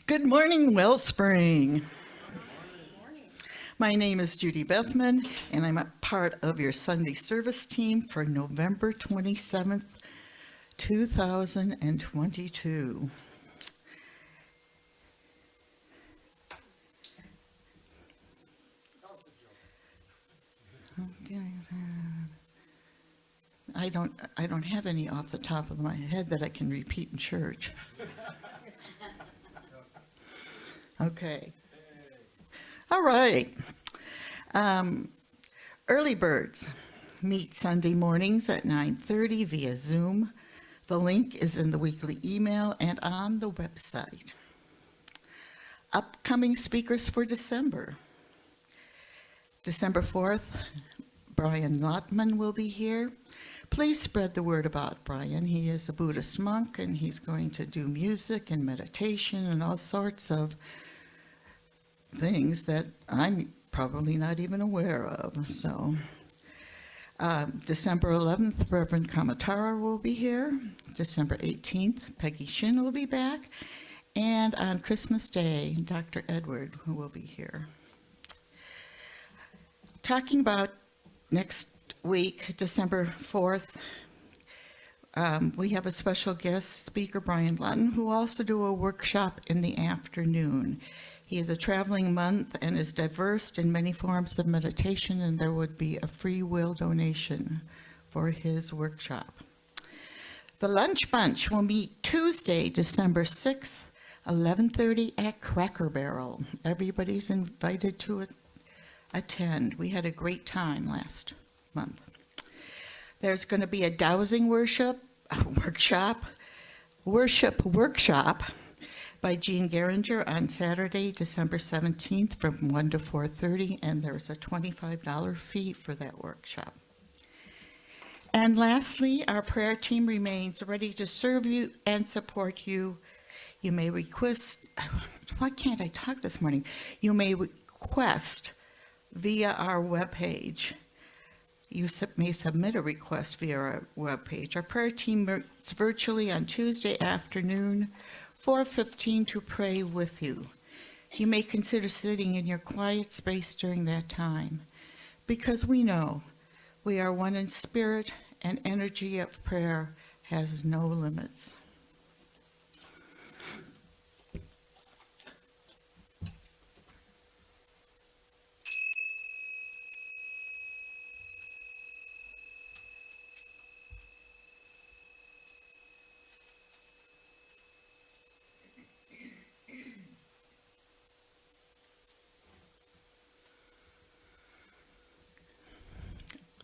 Good morning, Wellspring. My name is Judy Bethman, and I'm a part of your Sunday service team for November 27th, 2022. I don't have any off the top of my head that I can repeat in church. Okay. All right. Early birds meet Sunday mornings at 9:30 via Zoom. The link is in the weekly email and on the website. Upcoming speakers for December. December 4th, Brian Lotman will be here. Please spread the word about Brian. He is a Buddhist monk, and he's going to do music and meditation and all sorts of things that I'm probably not even aware of. So, December 11th, Reverend Kamatara will be here. December 18th, Peggy Shinn will be back. And on Christmas Day, Dr. Edward will be here. Talking about next week, December 4th, we have a special guest speaker, Brian Lutton, who will also do a workshop in the afternoon. He is a traveling monk and is diverse in many forms of meditation, and there would be a free will donation for his workshop. The Lunch Bunch will meet Tuesday, December 6th, 11:30 at Cracker Barrel. Everybody's invited to attend. We had a great time last month. There's going to be a dowsing worship by Jean Geringer on Saturday, December 17th from 1 to 4:30, and there's a $25 fee for that workshop. And lastly, our prayer team remains ready to serve you and support you. You may request, why can't I talk this morning? You may request via our webpage. You may submit a request via our webpage. Our prayer team meets virtually on Tuesday afternoon, 4:15 to pray with you. You may consider sitting in your quiet space during that time, because we know we are one in spirit and energy of prayer has no limits.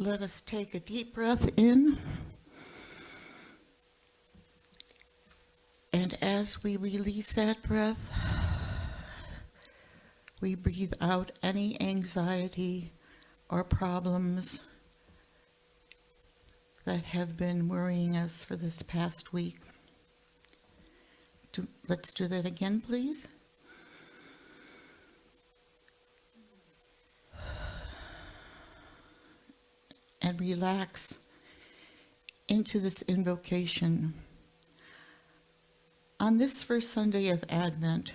Let us take a deep breath in. And as we release that breath, we breathe out any anxiety or problems that have been worrying us for this past week. Let's do that again, please. And relax into this invocation. On this first Sunday of Advent,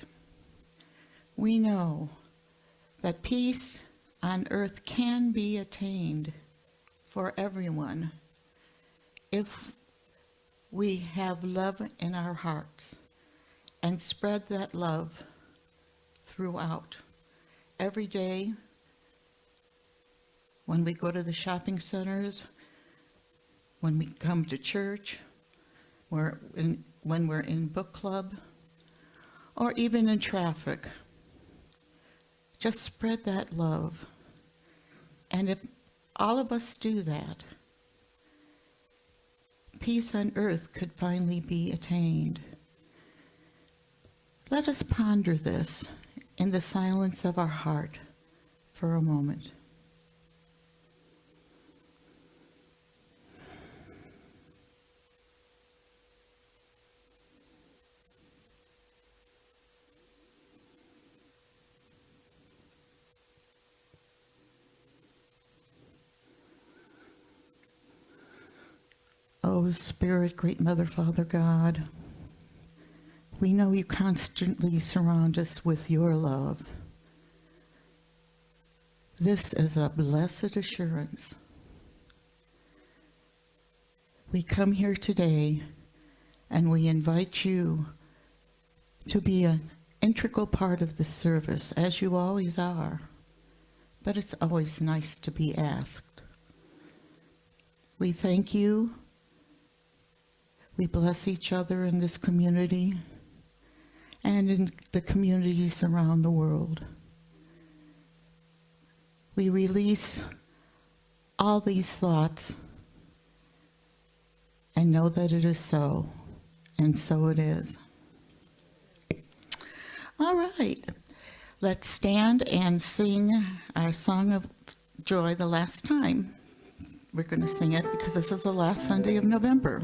we know that peace on earth can be attained for everyone if we have love in our hearts and spread that love throughout. Every day, when we go to the shopping centers, when we come to church, when we're in book club, or even in traffic, just spread that love. And if all of us do that, peace on earth could finally be attained. Let us ponder this in the silence of our heart for a moment. O Spirit, great Mother, Father God, we know you constantly surround us with your love. This is a blessed assurance. We come here today and we invite you to be an integral part of the service, as you always are. But it's always nice to be asked. We thank you. We bless each other in this community and in the communities around the world. We release all these thoughts and know that it is so, and so it is. All right, let's stand and sing our song of joy the last time. We're going to sing it because this is the last Sunday of November.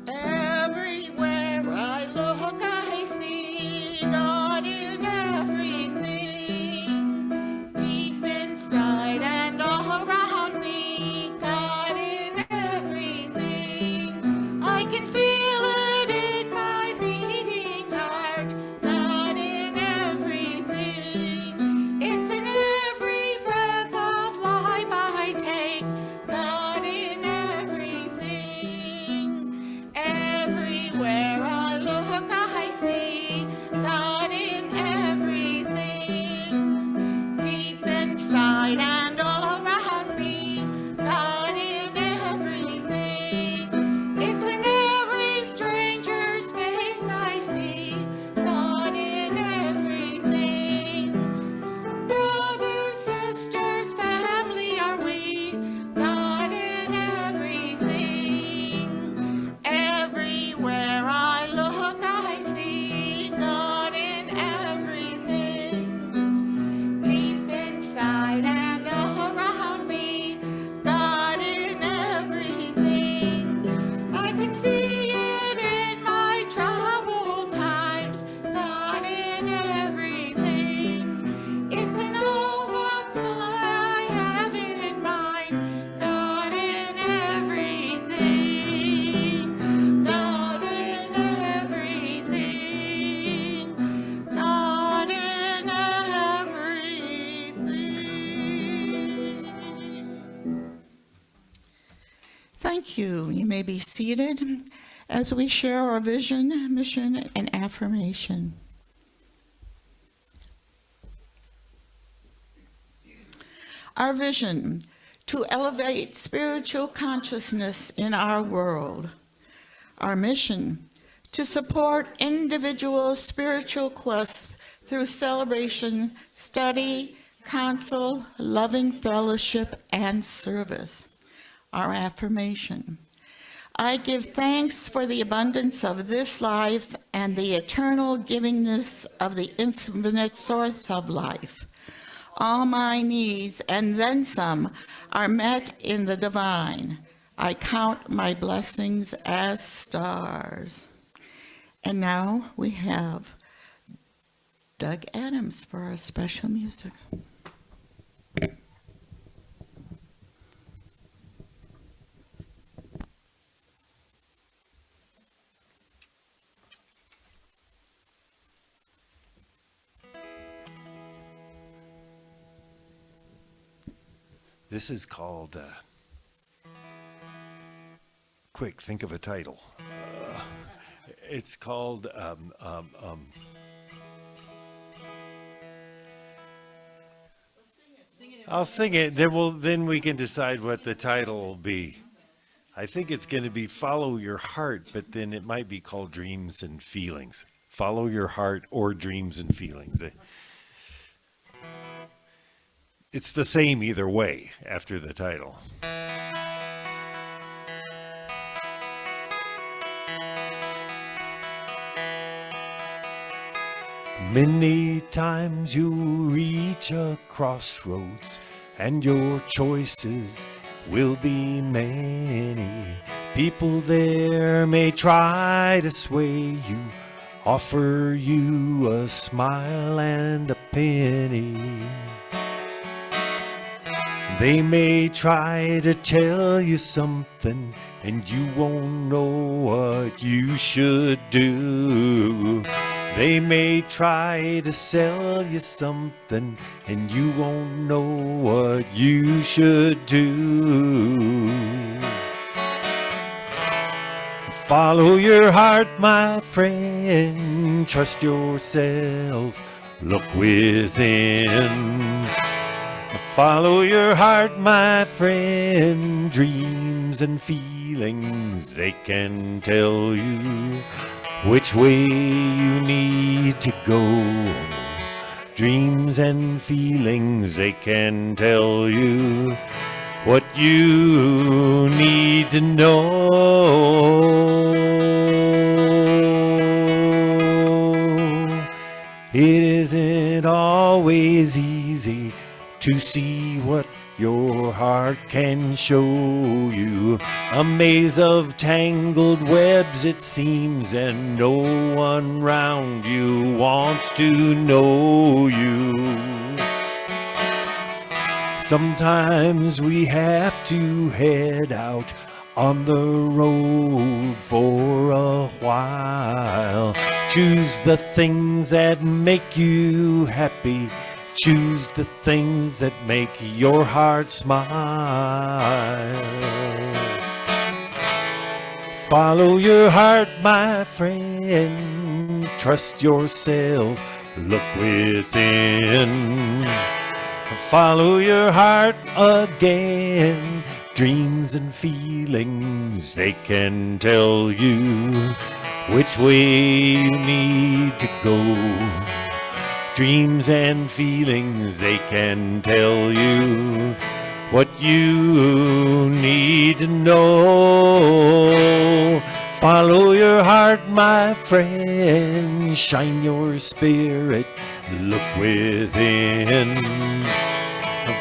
Everywhere I look, I see God in everything, deep inside and all around me, God in everything. I can feel it in my beating heart, God in everything. It's in every breath of life I take, God in everything. Everywhere I look, I see God in everything, deep inside and all around me, God in everything. It's in every stranger's face I see God in everything. Brothers, sisters, family are we, God in everything. Everywhere I look, I see God in everything, deep inside and all around me, God in everything. I can see it in my troubled times, God in everything. It's in all thoughts I have in mind, God in everything. God in everything. God in everything. Thank you. You may be seated as we share our vision, mission, and affirmation. Our vision: to elevate spiritual consciousness in our world. Our mission: to support individual spiritual quests through celebration, study, counsel, loving fellowship, and service. Our affirmation: I give thanks for the abundance of this life and the eternal givingness of the infinite source of life. All my needs and then some are met in the divine. I count my blessings as stars. And now we have Doug Adamz for our special music. This is called, quick, think of a title. It's called, I'll sing it, then we can decide what the title will be. I think it's going to be Follow Your Heart, but then it might be called Dreams and Feelings. Follow Your Heart or Dreams and Feelings. It's the same either way after the title. Many times you'll reach a crossroads and your choices will be many. People there may try to sway you, offer you a smile and a penny. They may try to tell you something and you won't know what you should do. They may try to sell you something and you won't know what you should do. Follow your heart, my friend. Trust yourself. Look within. Follow your heart, my friend. Dreams and feelings, they can tell you which way you need to go. Dreams and feelings, they can tell you what you need to know. It isn't always easy to see what your heart can show you. A maze of tangled webs it seems, and no one round you wants to know you. Sometimes we have to head out on the road for a while. Choose the things that make you happy. Choose the things that make your heart smile. Follow your heart, my friend. Trust yourself. Look within. Follow your heart again. Dreams and feelings, they can tell you which way you need to go. Dreams and feelings, they can tell you what you need to know. Follow your heart, my friend. Shine your spirit. Look within.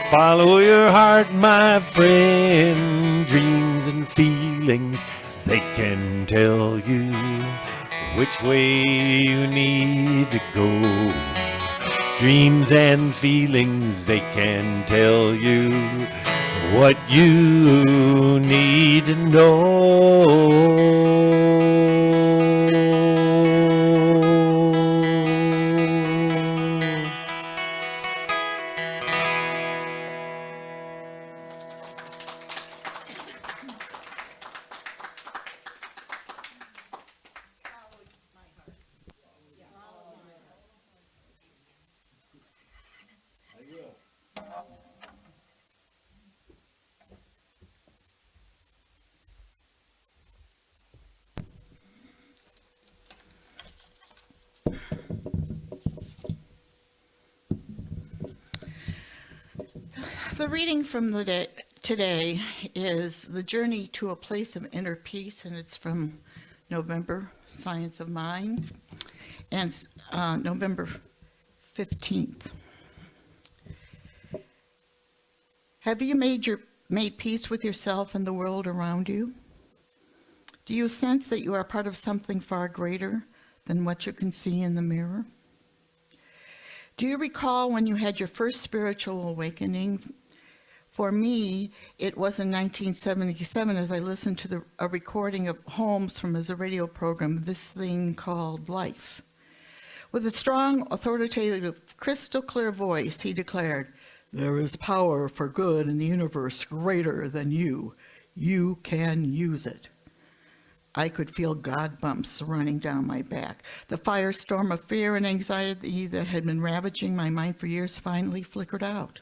Follow your heart, my friend. Dreams and feelings, they can tell you which way you need to go. Dreams and feelings, they can tell you what you need to know. The reading from the day today is The Journey to a Place of Inner Peace, and it's from November, Science of Mind, and November 15th. Have you made peace with yourself and the world around you? Do you sense that you are part of something far greater than what you can see in the mirror? Do you recall when you had your first spiritual awakening? For me, it was in 1977 as I listened to a recording of Holmes from his radio program, This Thing Called Life. With a strong, authoritative, crystal clear voice, he declared, "There is power for good in the universe greater than you. You can use it." I could feel God bumps running down my back. The firestorm of fear and anxiety that had been ravaging my mind for years finally flickered out.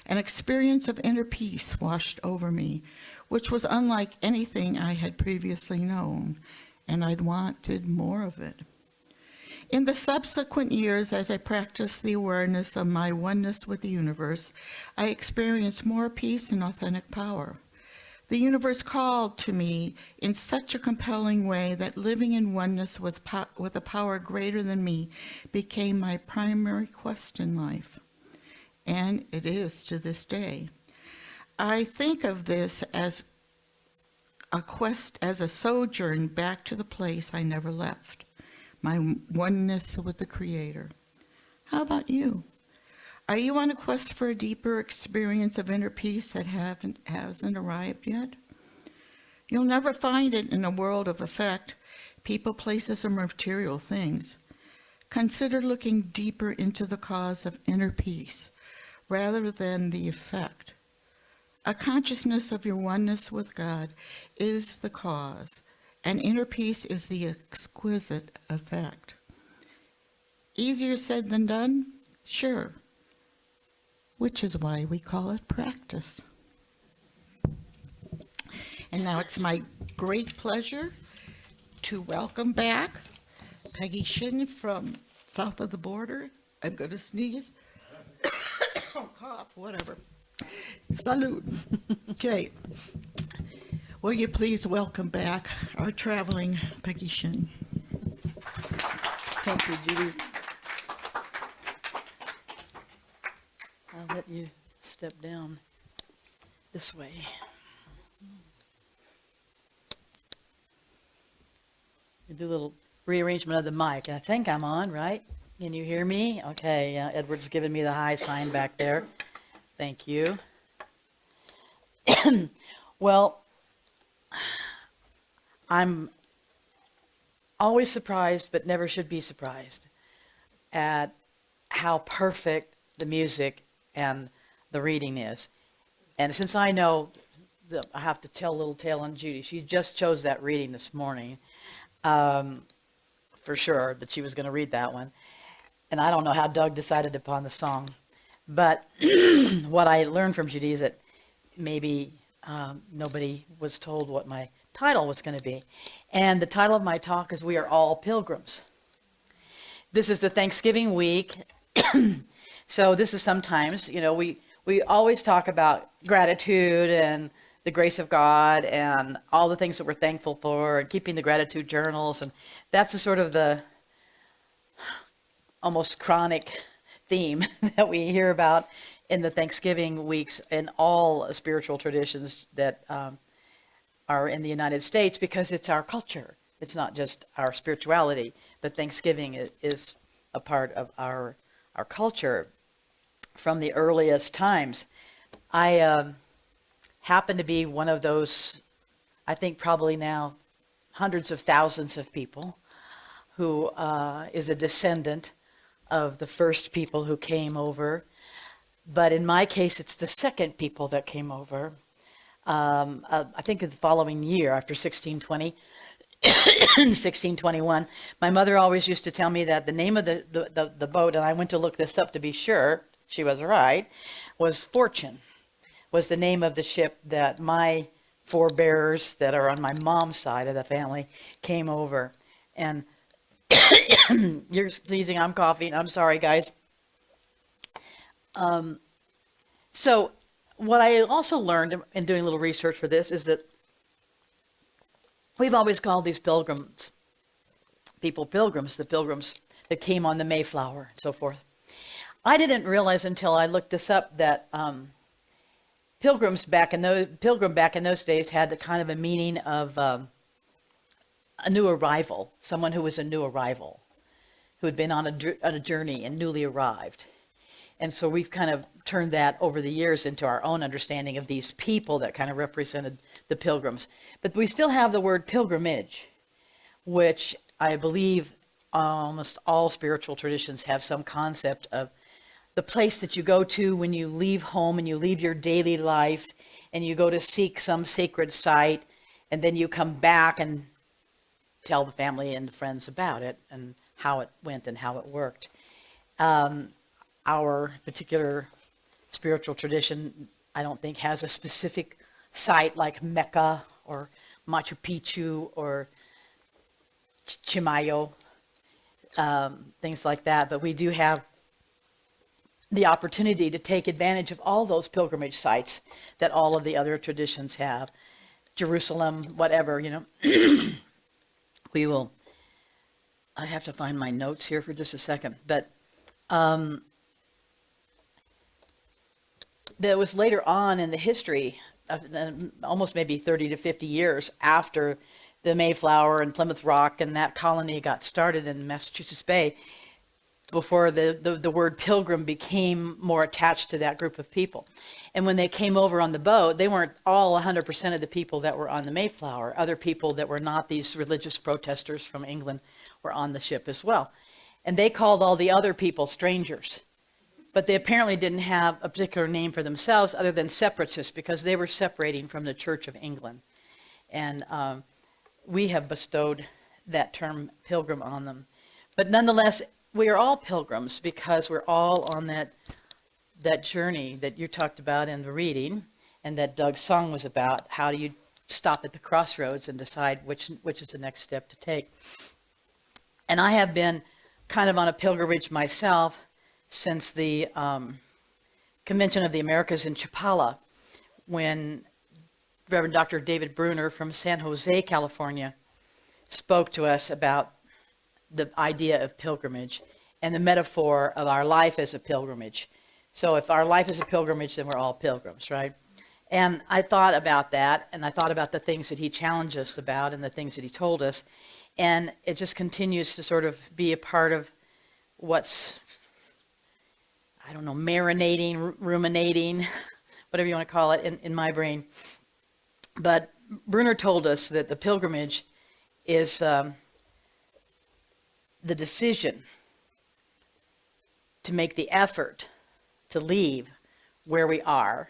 An experience of inner peace washed over me, which was unlike anything I had previously known, and I'd wanted more of it. In the subsequent years, as I practiced the awareness of my oneness with the universe, I experienced more peace and authentic power. The universe called to me in such a compelling way that living in oneness with a power greater than me became my primary quest in life. And it is to this day. I think of this as a quest, as a sojourn back to the place I never left, my oneness with the Creator. How about you? Are you on a quest for a deeper experience of inner peace that hasn't arrived yet? You'll never find it in a world of effect, people, places, or material things. Consider looking deeper into the cause of inner peace rather than the effect. A consciousness of your oneness with God is the cause, and inner peace is the exquisite effect. Easier said than done? Sure. Which is why we call it practice. And now it's my great pleasure to welcome back Peggy Shinn from south of the border. I'm going to sneeze. Cough, whatever. Salute. Okay. Will you please welcome back our traveling Peggy Shinn? Thank you, Judy. I'll let you step down this way. You do a little rearrangement of the mic. I think I'm on, right? Can you hear me? Okay, Edward's giving me the high sign back there. Thank you. Well, I'm always surprised, but never should be surprised at how perfect the music and the reading is. And since I know, I have to tell a little tale on Judy. She just chose that reading this morning, for sure, that she was going to read that one. And I don't know how Doug decided upon the song. But what I learned from Judy is that maybe nobody was told what my title was going to be. And the title of my talk is We Are All Pilgrims. This is the Thanksgiving week. So this is sometimes, we always talk about gratitude and the grace of God and all the things that we're thankful for and keeping the gratitude journals. And that's the sort of the almost chronic theme that we hear about in the Thanksgiving weeks in all spiritual traditions that are in the United States, because it's our culture. It's not just our spirituality, but Thanksgiving is a part of our culture from the earliest times. I happen to be one of those, I think probably now hundreds of thousands of people who is a descendant of the first people who came over. But in my case, it's the second people that came over. I think the following year, after 1620, 1621, my mother always used to tell me that the name of the boat, and I went to look this up to be sure she was right, was Fortune, was the name of the ship that my forebears that are on my mom's side of the family came over. And you're sneezing, I'm coughing, I'm sorry, guys. So what I also learned in doing a little research for this is that we've always called these pilgrims, pilgrims, the pilgrims that came on the Mayflower and so forth. I didn't realize until I looked this up that pilgrim back in those days had the kind of a meaning of a new arrival, someone who was a new arrival, who had been on a journey and newly arrived. And so we've kind of turned that over the years into our own understanding of these people that kind of represented the pilgrims. But we still have the word pilgrimage, which I believe almost all spiritual traditions have some concept of the place that you go to when you leave home and you leave your daily life and you go to seek some sacred site, and then you come back and tell the family and friends about it and how it went and how it worked. Our particular spiritual tradition, I don't think, has a specific site like Mecca or Machu Picchu or Chimayo, things like that. But we do have the opportunity to take advantage of all those pilgrimage sites that all of the other traditions have. Jerusalem, whatever, we will, I have to find my notes here for just a second, but there was later on in the history, almost maybe 30 to 50 years after the Mayflower and Plymouth Rock and that colony got started in Massachusetts Bay, before the word pilgrim became more attached to that group of people. And when they came over on the boat, they weren't all 100% of the people that were on the Mayflower. Other people that were not these religious protesters from England were on the ship as well. And they called all the other people strangers. But they apparently didn't have a particular name for themselves other than separatists, because they were separating from the Church of England. And we have bestowed that term pilgrim on them. But nonetheless, we are all pilgrims because we're all on that journey that you talked about in the reading, and that Doug's song was about. How do you stop at the crossroads and decide which is the next step to take? And I have been kind of on a pilgrimage myself since the Convention of the Americas in Chapala, when Reverend Dr. David Bruner from San Jose, California, spoke to us about the idea of pilgrimage and the metaphor of our life as a pilgrimage. So if our life is a pilgrimage, then we're all pilgrims, right? And I thought about that, and I thought about the things that he challenged us about and the things that he told us. And it just continues to sort of be a part of what's, I don't know, marinating, ruminating, whatever you want to call it, in my brain. But Bruner told us that the pilgrimage is the decision to make the effort to leave where we are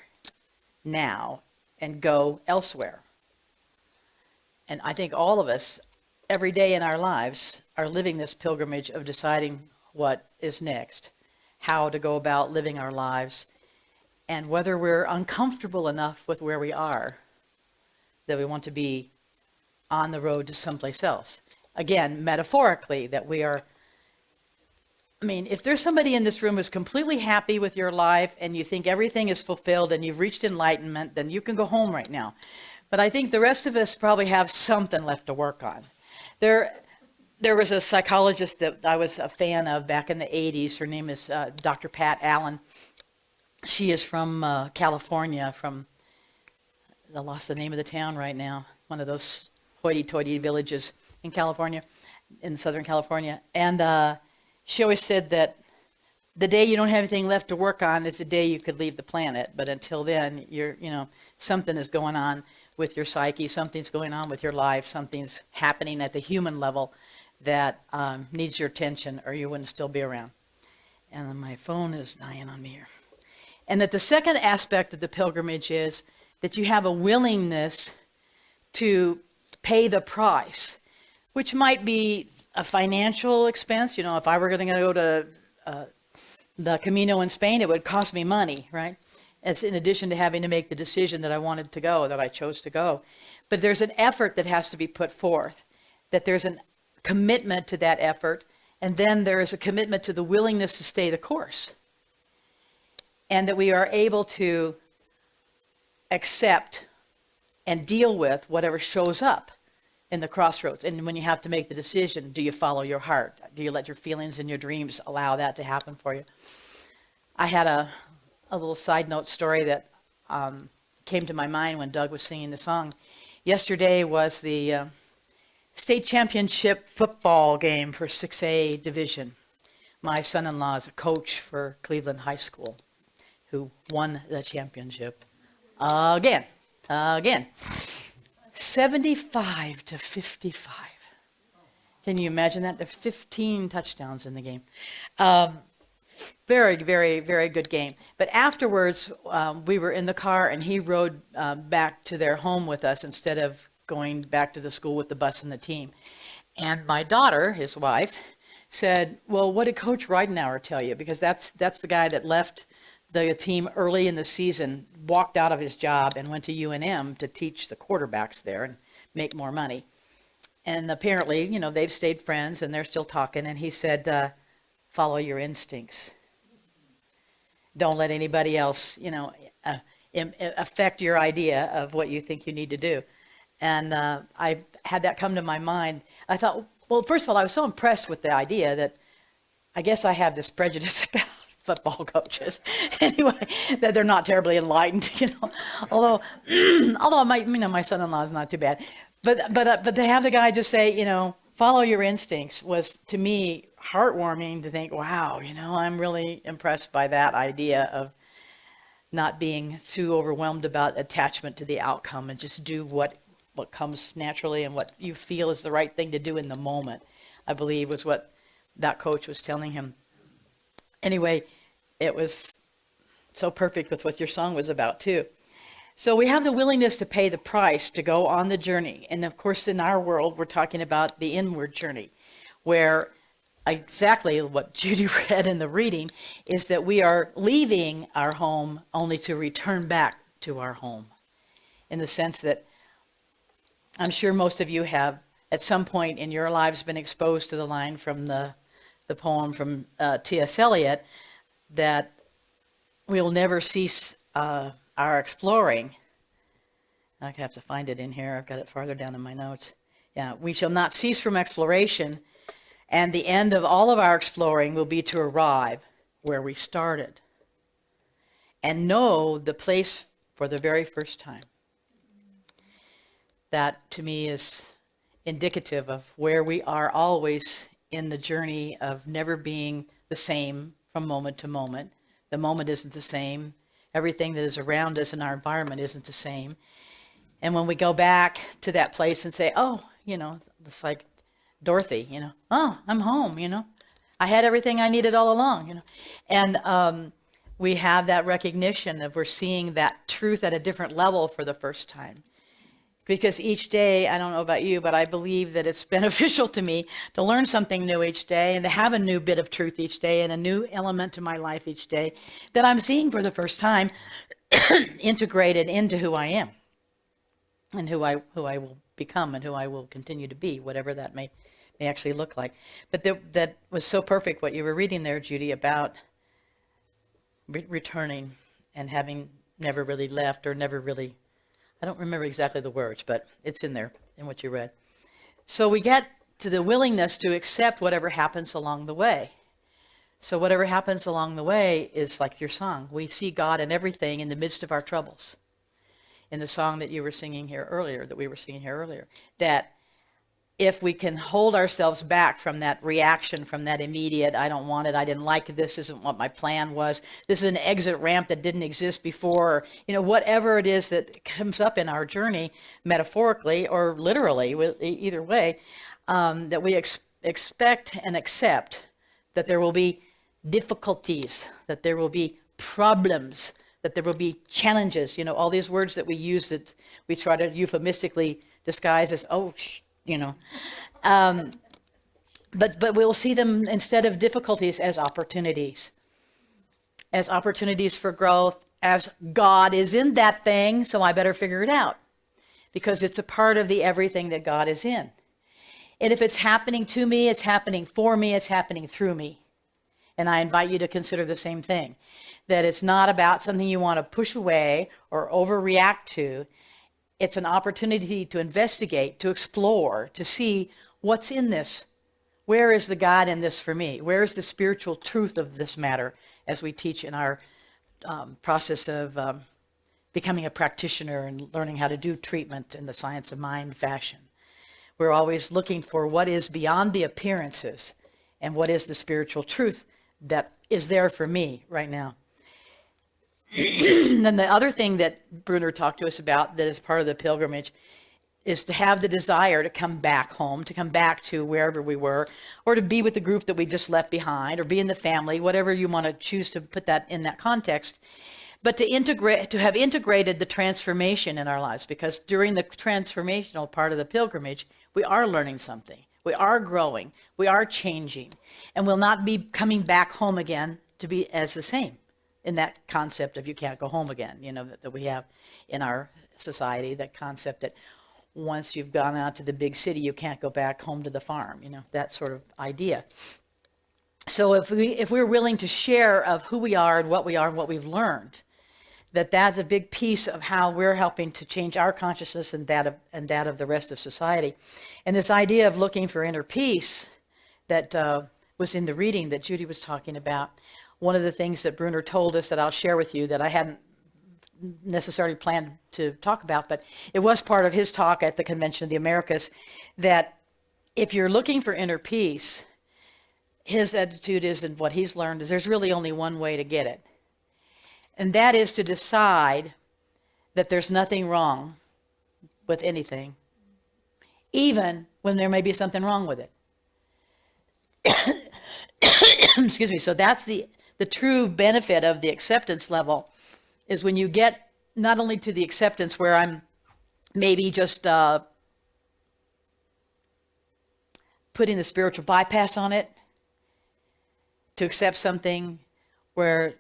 now and go elsewhere. And I think all of us, every day in our lives, are living this pilgrimage of deciding what is next, how to go about living our lives, and whether we're uncomfortable enough with where we are that we want to be on the road to someplace else. Again, metaphorically, that we are, I mean, if there's somebody in this room who's completely happy with your life and you think everything is fulfilled and you've reached enlightenment, then you can go home right now. But I think the rest of us probably have something left to work on. There was a psychologist that I was a fan of back in the 80s. Her name is Dr. Pat Allen. She is from California, I lost the name of the town right now, one of those hoity-toity villages in California, in Southern California. And she always said that the day you don't have anything left to work on is the day you could leave the planet. But until then, something is going on with your psyche, something's going on with your life, something's happening at the human level that needs your attention, or you wouldn't still be around. And my phone is dying on me here. And that the second aspect of the pilgrimage is that you have a willingness to pay the price, which might be a financial expense. If I were going to go to the Camino in Spain, it would cost me money, right? It's in addition to having to make the decision that I wanted to go, that I chose to go. But there's an effort that has to be put forth, that there's a commitment to that effort, and then there is a commitment to the willingness to stay the course. And that we are able to accept and deal with whatever shows up in the crossroads. And when you have to make the decision, do you follow your heart? Do you let your feelings and your dreams allow that to happen for you? I had a little side note story that came to my mind when Doug was singing the song. Yesterday was the state championship football game for 6A division. My son-in-law is a coach for Cleveland High School, who won the championship again. 75-55. Can you imagine that? There are 15 touchdowns in the game. Very, very, very good game. But afterwards, we were in the car, and he rode back to their home with us instead of going back to the school with the bus and the team. And my daughter, his wife, said, well, what did Coach Ridenauer tell you? Because that's the guy that left the team early in the season, walked out of his job and went to UNM to teach the quarterbacks there and make more money. And apparently, they've stayed friends and they're still talking. And he said, follow your instincts. Don't let anybody else, affect your idea of what you think you need to do. And I had that come to my mind. I thought, well, first of all, I was so impressed with the idea that I guess I have this prejudice about football coaches anyway, that they're not terribly enlightened, although my son-in-law is not too bad, but to have the guy just say, follow your instincts was, to me, heartwarming to think, wow, I'm really impressed by that idea of not being too overwhelmed about attachment to the outcome and just do what comes naturally and what you feel is the right thing to do in the moment, I believe was what that coach was telling him. Anyway, it was so perfect with what your song was about too. So we have the willingness to pay the price to go on the journey. And of course, in our world, we're talking about the inward journey, where exactly what Judy read in the reading is that we are leaving our home only to return back to our home. In the sense that I'm sure most of you have at some point in your lives been exposed to the line from the poem from T.S. Eliot that we'll never cease our exploring. I have to find it in here. I've got it farther down in my notes. Yeah, we shall not cease from exploration, and the end of all of our exploring will be to arrive where we started and know the place for the very first time. That, to me, is indicative of where we are always in the journey of never being the same from moment to moment. The moment isn't the same. Everything that is around us in our environment isn't the same. And when we go back to that place and say, oh, it's like Dorothy, oh, I'm home, I had everything I needed all along, And we have that recognition of we're seeing that truth at a different level for the first time. Because each day, I don't know about you, but I believe that it's beneficial to me to learn something new each day and to have a new bit of truth each day and a new element to my life each day that I'm seeing for the first time integrated into who I am and who I will become and who I will continue to be, whatever that may actually look like. But that was so perfect what you were reading there, Judy, about returning and having never really left or never really, I don't remember exactly the words, but it's in there in what you read. So we get to the willingness to accept whatever happens along the way. So whatever happens along the way is like your song. We see God in everything in the midst of our troubles. In the song that you were singing here earlier, that we were singing here earlier, that if we can hold ourselves back from that reaction, from that immediate, I don't want it, I didn't like it, this isn't what my plan was, this is an exit ramp that didn't exist before, whatever it is that comes up in our journey, metaphorically or literally, either way, that we expect and accept that there will be difficulties, that there will be problems, that there will be challenges, all these words that we use that we try to euphemistically disguise as, but we'll see them instead of difficulties as opportunities for growth, as God is in that thing, so I better figure it out because it's a part of the everything that God is in. And if it's happening to me, it's happening for me, it's happening through me. And I invite you to consider the same thing, that it's not about something you want to push away or overreact to. It's an opportunity to investigate, to explore, to see what's in this. Where is the God in this for me? Where is the spiritual truth of this matter, as we teach in our process of becoming a practitioner and learning how to do treatment in the science of mind fashion. We're always looking for what is beyond the appearances and what is the spiritual truth that is there for me right now. Then the other thing that Brunner talked to us about that is part of the pilgrimage is to have the desire to come back home, to come back to wherever we were, or to be with the group that we just left behind, or be in the family, whatever you want to choose to put that in that context. But to have integrated the transformation in our lives, because during the transformational part of the pilgrimage, we are learning something. We are growing. We are changing. And we'll not be coming back home again to be as the same in that concept of you can't go home again, that we have in our society, that concept that once you've gone out to the big city, you can't go back home to the farm, that sort of idea. So if we're willing to share of who we are and what we've learned, that's a big piece of how we're helping to change our consciousness and that of the rest of society. And this idea of looking for inner peace that was in the reading that Judy was talking about, one of the things that Brunner told us that I'll share with you that I hadn't necessarily planned to talk about, but it was part of his talk at the Convention of the Americas, that if you're looking for inner peace, his attitude is, and what he's learned is, there's really only one way to get it. And that is to decide that there's nothing wrong with anything, even when there may be something wrong with it. Excuse me. So that's the true benefit of the acceptance level, is when you get not only to the acceptance where I'm maybe just putting the spiritual bypass on it, to accept something where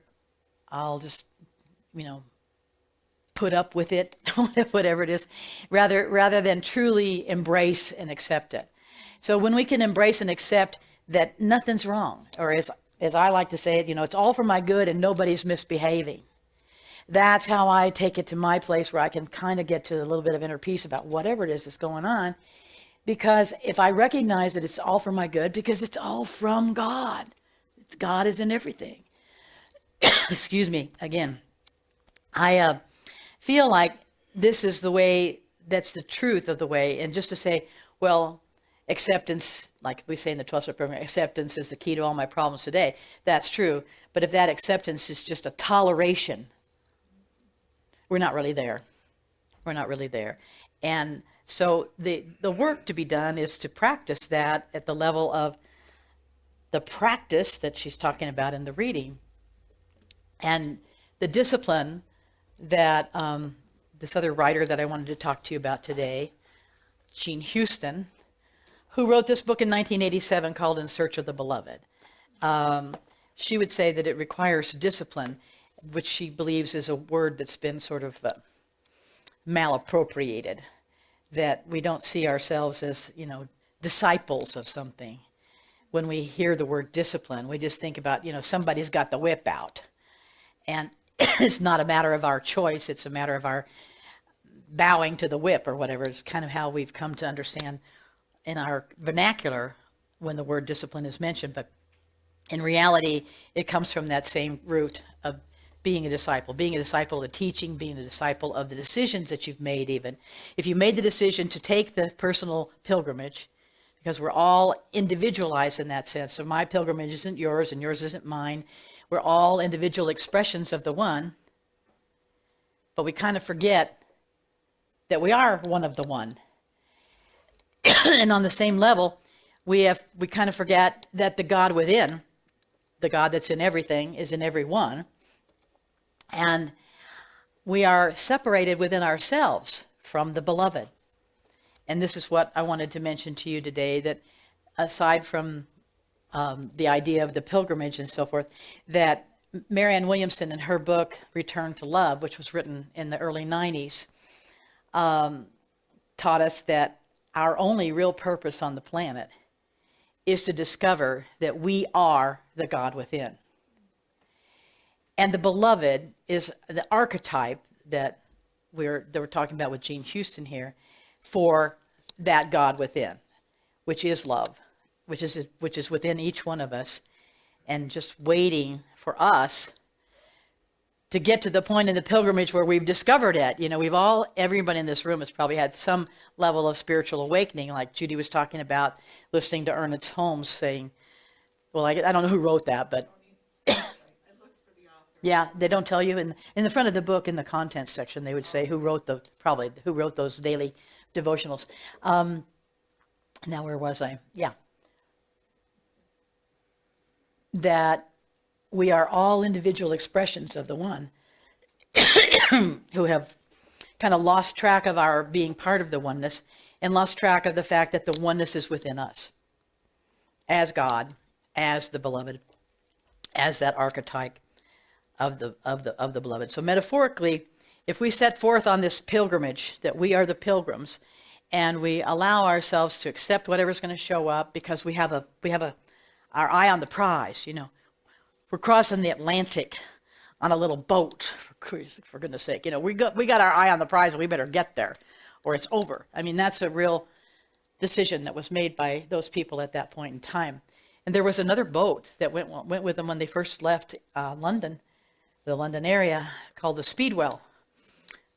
I'll just, put up with it, whatever it is, rather than truly embrace and accept it. So when we can embrace and accept that nothing's wrong, or as I like to say it, it's all for my good and nobody's misbehaving. That's how I take it to my place where I can kind of get to a little bit of inner peace about whatever it is that's going on. Because if I recognize that it's all for my good, because it's all from God. God is in everything. Excuse me, again. I feel like this is the way, that's the truth of the way. And just to say, well, acceptance, like we say in the 12-step program, acceptance is the key to all my problems today. That's true. But if that acceptance is just a toleration, we're not really there. We're not really there. And so the work to be done is to practice that at the level of the practice that she's talking about in the reading, and the discipline that this other writer that I wanted to talk to you about today, Jean Houston, who wrote this book in 1987 called In Search of the Beloved. She would say that it requires discipline, which she believes is a word that's been sort of malappropriated, that we don't see ourselves as, disciples of something. When we hear the word discipline, we just think about, somebody's got the whip out. And it's not a matter of our choice, it's a matter of our bowing to the whip or whatever. It's kind of how we've come to understand in our vernacular when the word discipline is mentioned. But in reality, it comes from that same root of being a disciple of the teaching, being a disciple of the decisions that you've made even. If you made the decision to take the personal pilgrimage, because we're all individualized in that sense. So my pilgrimage isn't yours and yours isn't mine. We're all individual expressions of the one, but we kind of forget that we are one of the one. And on the same level, we kind of forget that the God within, the God that's in everything, is in everyone. And we are separated within ourselves from the beloved. And this is what I wanted to mention to you today, that aside from the idea of the pilgrimage and so forth, that Marianne Williamson in her book, Return to Love, which was written in the early 90s, taught us that our only real purpose on the planet is to discover that we are the God within. And the beloved is the archetype that we're talking about with Jean Houston here, for that God within, which is love, which is within each one of us, and just waiting for us to get to the point in the pilgrimage where we've discovered it. Everybody in this room has probably had some level of spiritual awakening, like Judy was talking about, listening to Ernest Holmes saying, well, I don't know who wrote that, but yeah, they don't tell you in the front of the book, in the contents section, they would say who wrote those daily devotionals. Now, where was I? Yeah. That we are all individual expressions of the one who have kind of lost track of our being part of the oneness and lost track of the fact that the oneness is within us as God, as the beloved, as that archetype of the beloved. So metaphorically, if we set forth on this pilgrimage that we are the pilgrims, and we allow ourselves to accept whatever's going to show up because we have our eye on the prize, we're crossing the Atlantic on a little boat, for goodness sake, we got our eye on the prize and we better get there or it's over. I mean, that's a real decision that was made by those people at that point in time. And there was another boat that went with them when they first left London, the London area, called the Speedwell,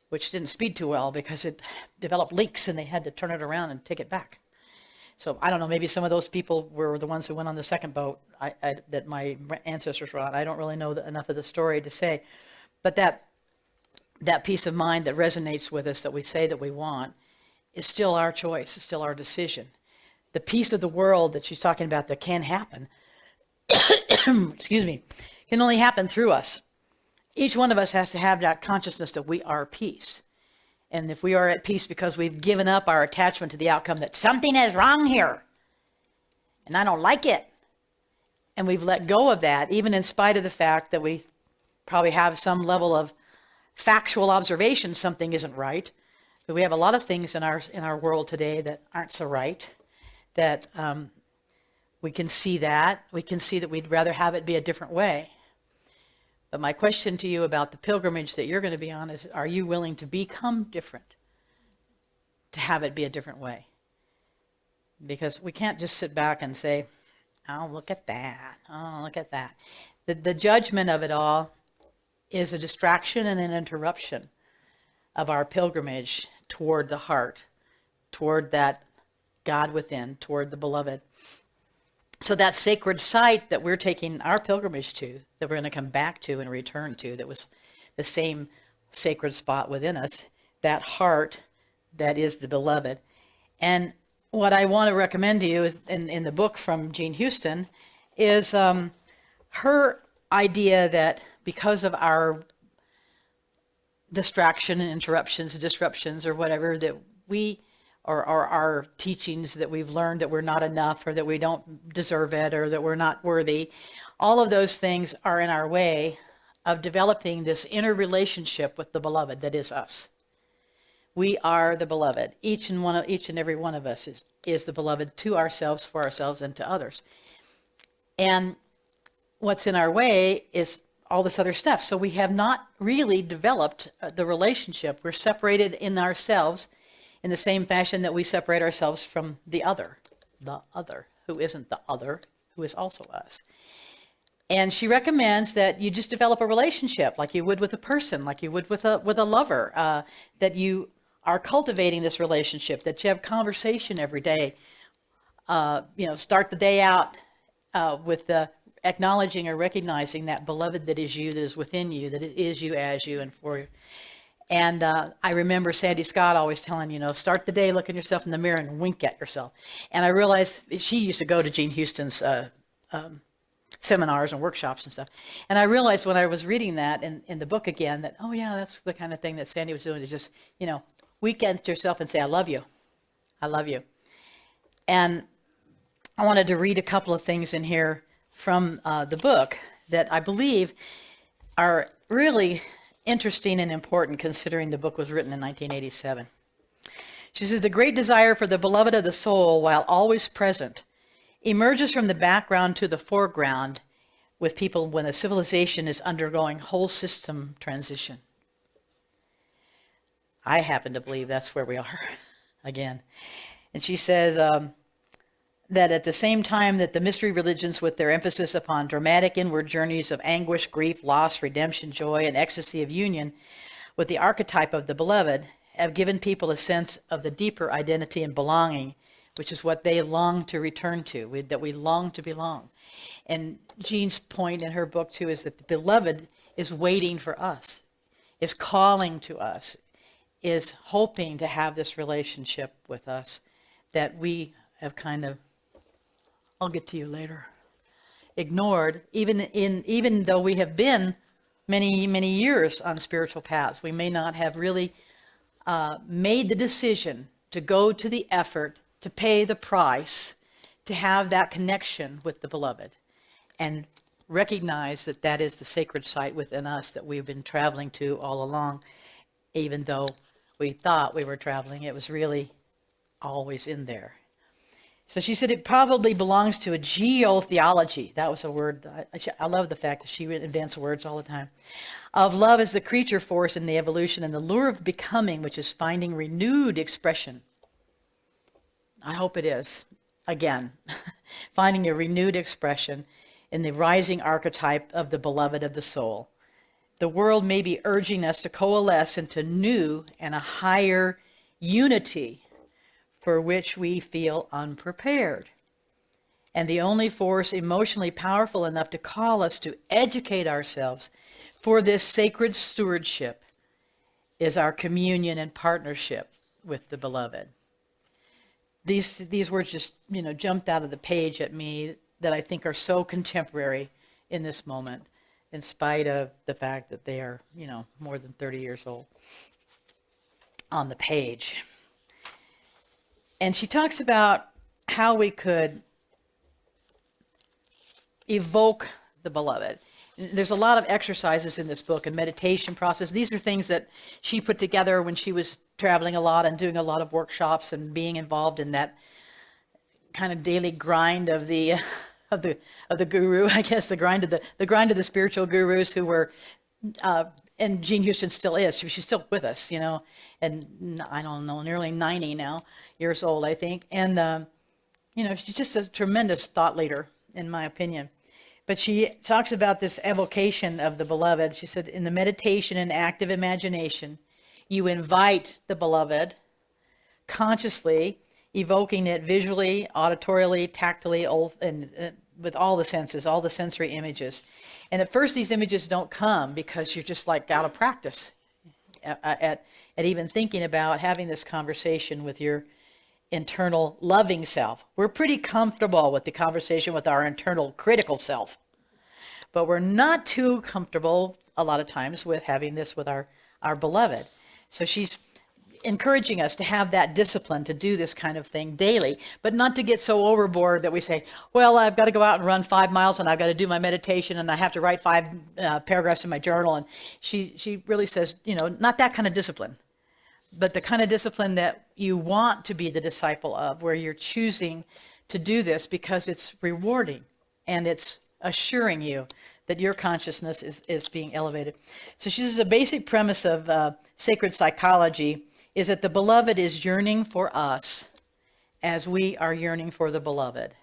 which didn't speed too well because it developed leaks and they had to turn it around and take it back. So I don't know, maybe some of those people were the ones who went on the second boat that my ancestors were on. I don't really know enough of the story to say. But that peace of mind that resonates with us, that we say that we want, is still our choice, it's still our decision. The peace of the world that she's talking about that can happen, excuse me, can only happen through us. Each one of us has to have that consciousness that we are peace. And if we are at peace because we've given up our attachment to the outcome that something is wrong here, and I don't like it, and we've let go of that, even in spite of the fact that we probably have some level of factual observation something isn't right, but we have a lot of things in our world today that aren't so right, that we can see that. We can see that we'd rather have it be a different way. But my question to you about the pilgrimage that you're going to be on is, are you willing to become different, to have it be a different way? Because we can't just sit back and say, oh, look at that. Oh, look at that. The judgment of it all is a distraction and an interruption of our pilgrimage toward the heart, toward that God within, toward the beloved. So that sacred site that we're taking our pilgrimage to, that we're going to come back to and return to, that was the same sacred spot within us, that heart that is the beloved. And what I want to recommend to you is in the book from Jean Houston is her idea that because of our distraction and interruptions, disruptions, or whatever, that we or our teachings that we've learned that we're not enough, or that we don't deserve it, or that we're not worthy, all of those things are in our way of developing this inner relationship with the beloved that is us. We are the beloved. Each and every one of us is the beloved to ourselves, for ourselves, and to others. And what's in our way is all this other stuff. So we have not really developed the relationship. We're separated in ourselves in the same fashion that we separate ourselves from the other, who isn't the other, who is also us. And she recommends that you just develop a relationship like you would with a person, like you would with a lover, that you are cultivating this relationship, that you have conversation every day. Start the day out with acknowledging or recognizing that beloved that is you, that is within you, that it is you, as you, and for you. And I remember Sandy Scott always telling, start the day, look at yourself in the mirror and wink at yourself. And I realized she used to go to Jean Houston's seminars and workshops and stuff. And I realized when I was reading that in the book again that, oh yeah, that's the kind of thing that Sandy was doing, to just, wink at yourself and say, I love you. I love you. And I wanted to read a couple of things in here from the book that I believe are really interesting and important, considering the book was written in 1987. She says, the great desire for the beloved of the soul, while always present, emerges from the background to the foreground with people when a civilization is undergoing whole system transition. I happen to believe that's where we are again. And she says that at the same time that the mystery religions, with their emphasis upon dramatic inward journeys of anguish, grief, loss, redemption, joy, and ecstasy of union with the archetype of the beloved, have given people a sense of the deeper identity and belonging, which is what they long to return to, that we long to belong. And Jean's point in her book, too, is that the beloved is waiting for us, is calling to us, is hoping to have this relationship with us that we have kind of, I'll get to you later, ignored, even though we have been many, many years on spiritual paths. We may not have really made the decision to go to the effort, to pay the price, to have that connection with the beloved, and recognize that that is the sacred site within us that we've been traveling to all along. Even though we thought we were traveling, it was really always in there. So she said it probably belongs to a geotheology. That was a word. I love the fact that she invents words all the time. Of love as the creature force in the evolution and the lure of becoming, which is finding renewed expression. I hope it is. Again, finding a renewed expression in the rising archetype of the beloved of the soul. The world may be urging us to coalesce into new and a higher unity for which we feel unprepared. And the only force emotionally powerful enough to call us to educate ourselves for this sacred stewardship is our communion and partnership with the beloved. These words just, jumped out of the page at me that I think are so contemporary in this moment, in spite of the fact that they are, more than 30 years old on the page. And she talks about how we could evoke the beloved. There's a lot of exercises in this book, a meditation process. These are things that she put together when she was traveling a lot and doing a lot of workshops and being involved in that kind of daily grind of the guru, I guess, the grind of the spiritual gurus who were, and Jean Houston still is. She's still with us, and I don't know, nearly 90 now years old, I think. And she's just a tremendous thought leader, in my opinion. But she talks about this evocation of the beloved. She said, in the meditation and active imagination, you invite the beloved consciously, evoking it visually, auditorially, tactily, and with all the senses, all the sensory images. And at first, these images don't come because you're just like out of practice at even thinking about having this conversation with your internal loving self. We're pretty comfortable with the conversation with our internal critical self, but we're not too comfortable a lot of times with having this with our beloved. So she's encouraging us to have that discipline to do this kind of thing daily, but not to get so overboard that we say, well, I've got to go out and run 5 miles and I've got to do my meditation and I have to write 5 paragraphs in my journal. And she really says, not that kind of discipline, but the kind of discipline that you want to be the disciple of, where you're choosing to do this because it's rewarding and it's assuring you that your consciousness is being elevated. So she says a basic premise of sacred psychology is that the beloved is yearning for us as we are yearning for the beloved.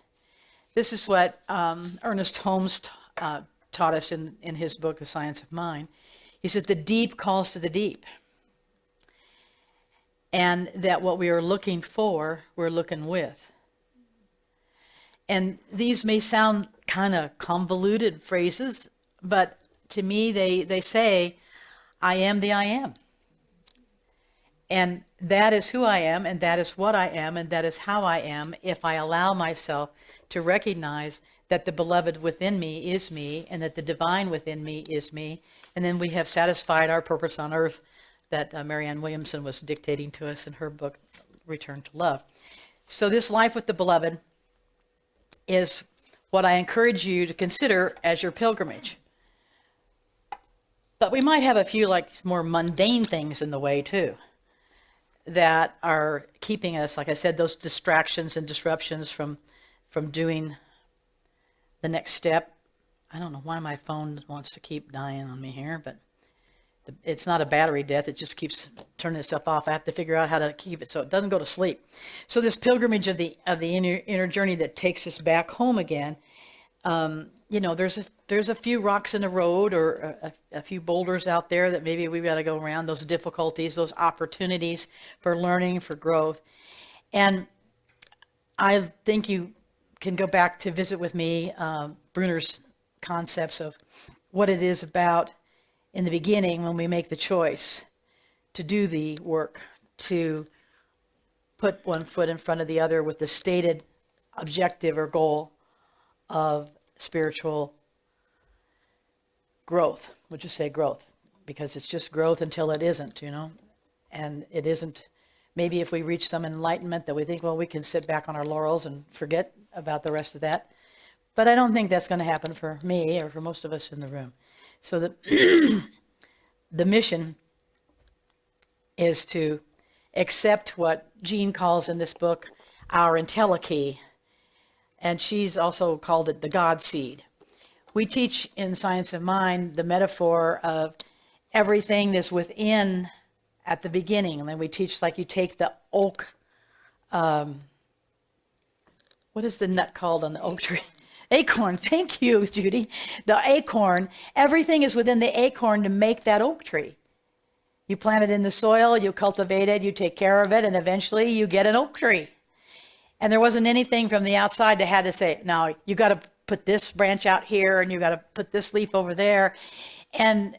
This is what Ernest Holmes taught us in his book, The Science of Mind. He said, the deep calls to the deep. And that what we are looking for, we're looking with. And these may sound kind of convoluted phrases, but to me, they say, I am the I am. And that is who I am, and that is what I am, and that is how I am if I allow myself to recognize that the beloved within me is me, and that the divine within me is me. And then we have satisfied our purpose on earth that Marianne Williamson was dictating to us in her book, Return to Love. So this life with the beloved is what I encourage you to consider as your pilgrimage. But we might have a few more mundane things in the way too that are keeping us, like I said, those distractions and disruptions from doing the next step. I don't know why my phone wants to keep dying on me here, but it's not a battery death. It just keeps turning itself off. I have to figure out how to keep it so it doesn't go to sleep. So this pilgrimage of the inner journey that takes us back home again, there's a few rocks in the road or a few boulders out there that maybe we've got to go around, those difficulties, those opportunities for learning, for growth. And I think you can go back to visit with me Bruner's concepts of what it is about in the beginning when we make the choice to do the work, to put one foot in front of the other with the stated objective or goal of spiritual growth. We'll just say growth, because it's just growth until it isn't, and it isn't. Maybe if we reach some enlightenment that we think, well, we can sit back on our laurels and forget about the rest of that. But I don't think that's going to happen for me or for most of us in the room. So the mission is to accept what Jean calls in this book our entelechy, and she's also called it the God seed. We teach in Science of Mind the metaphor of everything that's within at the beginning, and then we teach you take the oak. What is the nut called on the oak tree? Acorn. Thank you, Judy. The acorn. Everything is within the acorn to make that oak tree. You plant it in the soil, you cultivate it, you take care of it, and eventually you get an oak tree. And there wasn't anything from the outside that had to say, now you got to put this branch out here and you got to put this leaf over there. And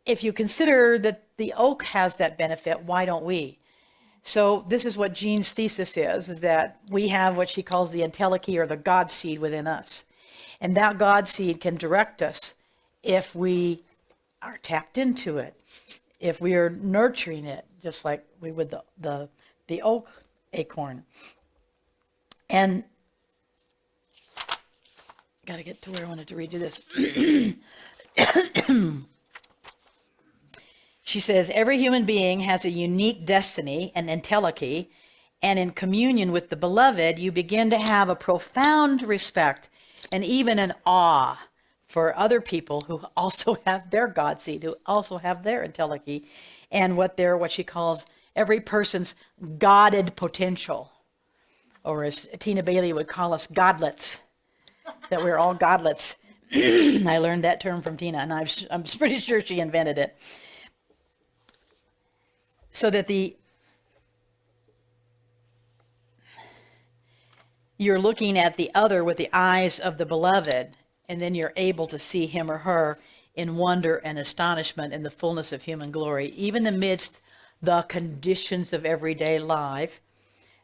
if you consider that the oak has that benefit, why don't we? So this is what Jean's thesis is that we have what she calls the entelechy, or the God seed, within us. And that God seed can direct us if we are tapped into it, if we are nurturing it, just like we would the oak acorn. And got to get to where I wanted to read you this. She says, every human being has a unique destiny, an entelechy, and in communion with the beloved, you begin to have a profound respect and even an awe for other people who also have their God seed, who also have their entelechy, and what she calls every person's godded potential, or as Tina Bailey would call us, godlets, that we're all godlets. I learned that term from Tina, and I'm pretty sure she invented it. So that you're looking at the other with the eyes of the beloved, and then you're able to see him or her in wonder and astonishment in the fullness of human glory, even amidst the conditions of everyday life.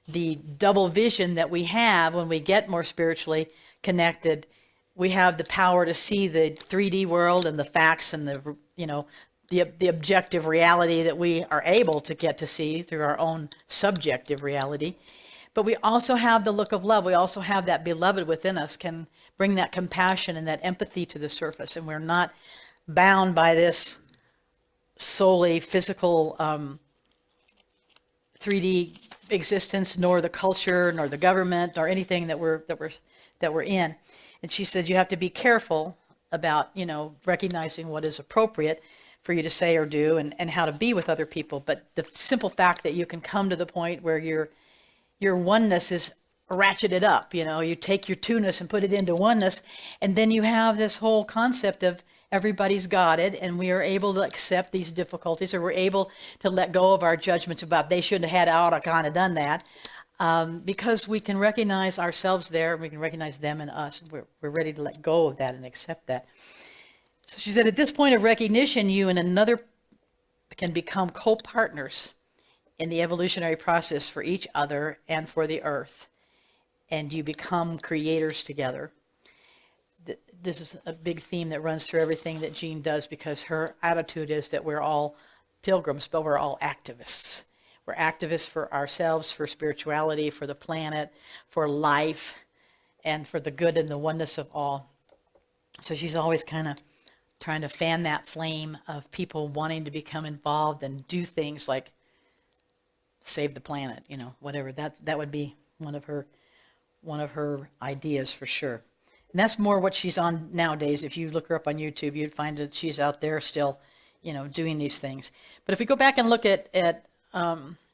The double vision that we have when we get more spiritually connected, we have the power to see the 3D world and the facts and the objective reality that we are able to get to see through our own subjective reality. But we also have the look of love. We also have that beloved within us, can bring that compassion and that empathy to the surface. And we're not bound by this solely physical 3D existence, nor the culture, nor the government, nor anything that we're in. And she said you have to be careful about, recognizing what is appropriate for you to say or do, and how to be with other people. But the simple fact that you can come to the point where your oneness is ratcheted up, you take your two-ness and put it into oneness, and then you have this whole concept of everybody's godded, and we are able to accept these difficulties, or we're able to let go of our judgments about they shouldn't have had oughta kind of done that, because we can recognize ourselves there, and we can recognize them and us. We're ready to let go of that and accept that. So she said, at this point of recognition, you and another can become co-partners in the evolutionary process for each other and for the earth. And you become creators together. This is a big theme that runs through everything that Jean does, because her attitude is that we're all pilgrims, but we're all activists. We're activists for ourselves, for spirituality, for the planet, for life, and for the good and the oneness of all. So she's always kind of trying to fan that flame of people wanting to become involved and do things like save the planet, whatever. That would be one of her ideas for sure. And that's more what she's on nowadays. If you look her up on YouTube, you'd find that she's out there still, doing these things. But if we go back and look at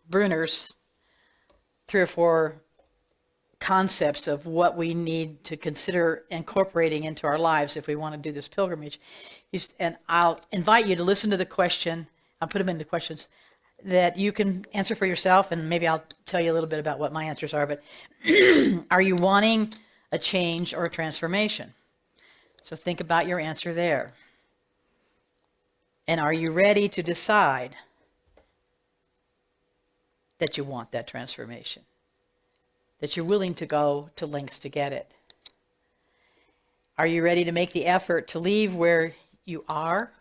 Bruner's 3 or 4 concepts of what we need to consider incorporating into our lives if we want to do this pilgrimage. And I'll invite you to listen to the question. I'll put them in the questions that you can answer for yourself, and maybe I'll tell you a little bit about what my answers are. But are you wanting a change or a transformation? So think about your answer there. And are you ready to decide that you want that transformation? That you're willing to go to lengths to get it? Are you ready to make the effort to leave where you are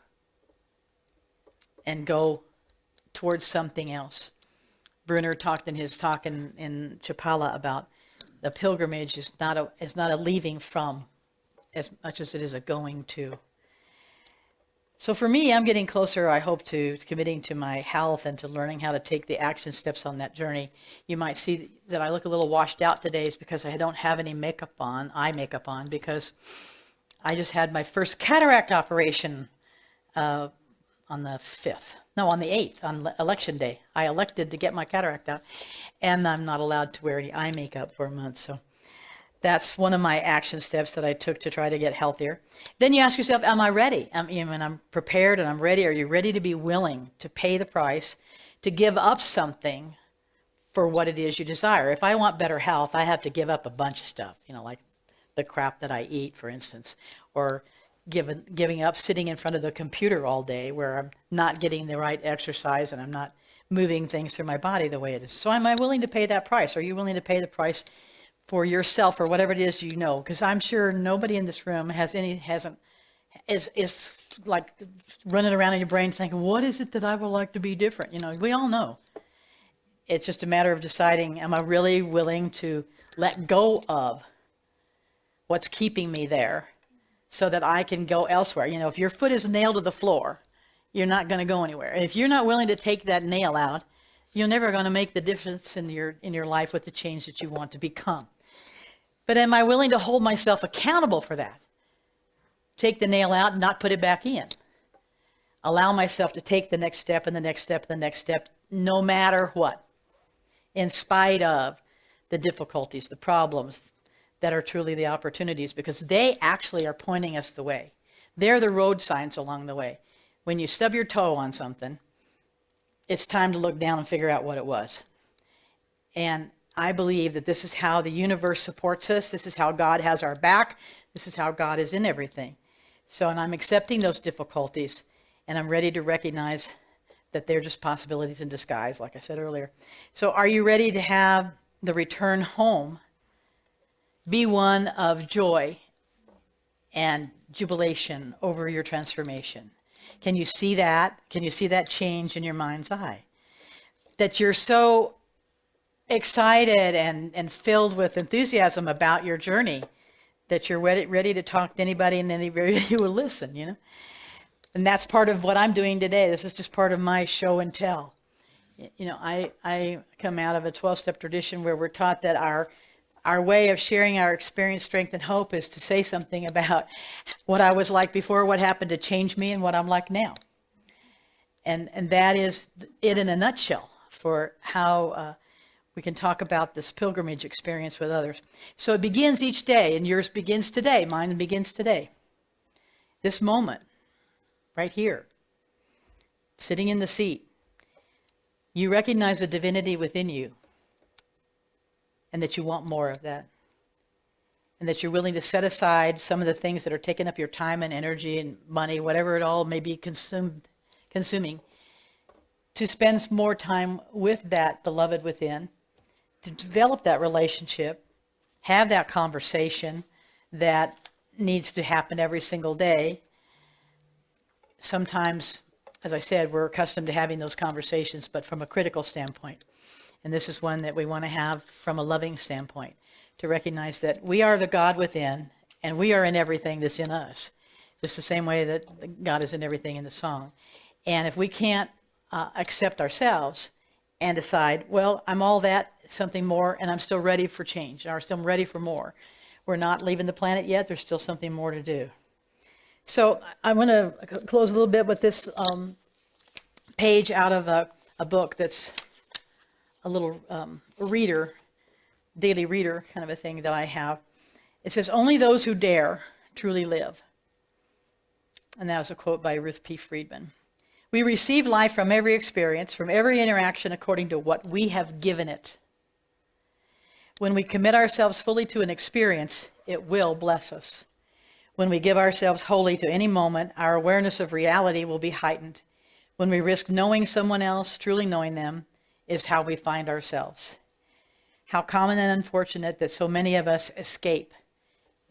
and go towards something else? Bruner talked in his talk in Chapala about the pilgrimage is not a leaving from as much as it is a going to. So for me, I'm getting closer, I hope, to committing to my health and to learning how to take the action steps on that journey. You might see that I look a little washed out today is because I don't have any eye makeup on, because I just had my first cataract operation on the 8th, on election day. I elected to get my cataract out, and I'm not allowed to wear any eye makeup for a month. So That's one of my action steps that I took to try to get healthier. Then you ask yourself, am I ready? When I'm prepared and I'm ready, are you ready to be willing to pay the price, to give up something for what it is you desire? If I want better health, I have to give up a bunch of stuff, like the crap that I eat, for instance, or giving up sitting in front of the computer all day where I'm not getting the right exercise and I'm not moving things through my body the way it is. So am I willing to pay that price? Are you willing to pay the price for yourself or whatever it is because I'm sure nobody in this room is like running around in your brain thinking, what is it that I would like to be different? We all know. It's just a matter of deciding, am I really willing to let go of what's keeping me there so that I can go elsewhere? If your foot is nailed to the floor, you're not going to go anywhere. And if you're not willing to take that nail out, you're never going to make the difference in your life with the change that you want to become. But am I willing to hold myself accountable for that? Take the nail out and not put it back in. Allow myself to take the next step and the next step and the next step, no matter what, in spite of the difficulties, the problems that are truly the opportunities, because they actually are pointing us the way. They're the road signs along the way. When you stub your toe on something, it's time to look down and figure out what it was. And I believe that this is how the universe supports us. This is how God has our back. This is how God is in everything. And I'm accepting those difficulties, and I'm ready to recognize that they're just possibilities in disguise, like I said earlier. So are you ready to have the return home be one of joy and jubilation over your transformation? Can you see that? Can you see that change in your mind's eye? That you're so excited and filled with enthusiasm about your journey that you're ready to talk to anybody and anybody who will listen, And that's part of what I'm doing today. This is just part of my show and tell. I come out of a 12-step tradition where we're taught that our way of sharing our experience, strength, and hope is to say something about what I was like before, what happened to change me, and what I'm like now. And that is it in a nutshell for how we can talk about this pilgrimage experience with others. So it begins each day, and yours begins today. Mine begins today. This moment, right here, sitting in the seat. You recognize the divinity within you, and that you want more of that. And that you're willing to set aside some of the things that are taking up your time and energy and money, whatever it all may be consuming, to spend more time with that beloved within, to develop that relationship, have that conversation that needs to happen every single day. Sometimes, as I said, we're accustomed to having those conversations, but from a critical standpoint. And this is one that we want to have from a loving standpoint, to recognize that we are the God within, and we are in everything that's in us. Just the same way that God is in everything in the song. And if we can't accept ourselves and decide, well, I'm all that, something more, and I'm still ready for change, or still ready for more. We're not leaving the planet yet. There's still something more to do. So I want to close a little bit with this page out of a book that's a little reader, daily reader kind of a thing that I have. It says, "Only those who dare truly live." And that was a quote by Ruth P. Friedman. "We receive life from every experience, from every interaction according to what we have given it. When we commit ourselves fully to an experience, it will bless us. When we give ourselves wholly to any moment, our awareness of reality will be heightened. When we risk knowing someone else, truly knowing them, is how we find ourselves. How common and unfortunate that so many of us escape.